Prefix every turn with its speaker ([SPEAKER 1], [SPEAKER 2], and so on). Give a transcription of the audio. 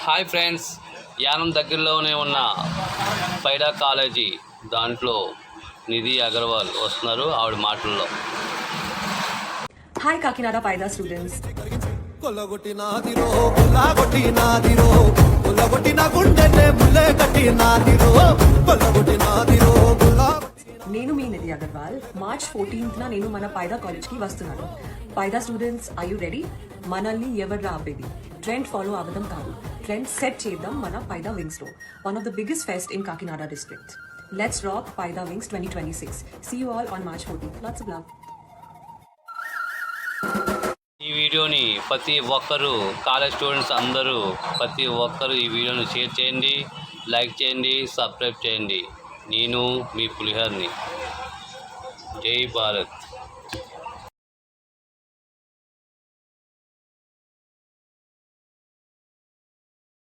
[SPEAKER 1] Hi friends, Yanam దగ్గరలోనే ఉన్న పైడా college దాంట్లో నిధి అగర్వాల్ వస్తున్నారు. ఆవిడ మాటల్లో.
[SPEAKER 2] Hi Kakinada Paida students. నేను మీ నిధి అగర్వాల్. మార్చ్ 14th నేను మన పైదా కాలేజ్కి వస్తున్నాను. పైదా స్టూడెంట్స్, ఆర్ యు రెడీ? మనల్ని ఎవరు ఆపేది? ట్రెండ్ ఫాలో అవ్వడం కాదు, ట్రెండ్ సెట్ చేద్దాం మన పైదా వింగ్స్ లో. One of the biggest fest in Kakinada district. Let's rock Paida wings 2026. See you all on March 14th. Lots of love.
[SPEAKER 1] ఈ వీడియోని ప్రతి ఒక్కరూ, కాలేజ్ స్టూడెంట్స్ అందరూ ప్రతి ఒక్కరూ ఈ వీడియోని షేర్ చేయండి, లైక్ చేయండి, సబ్స్క్రైబ్ చేయండి. నేను మీ పులిహోరని. జై భారత్.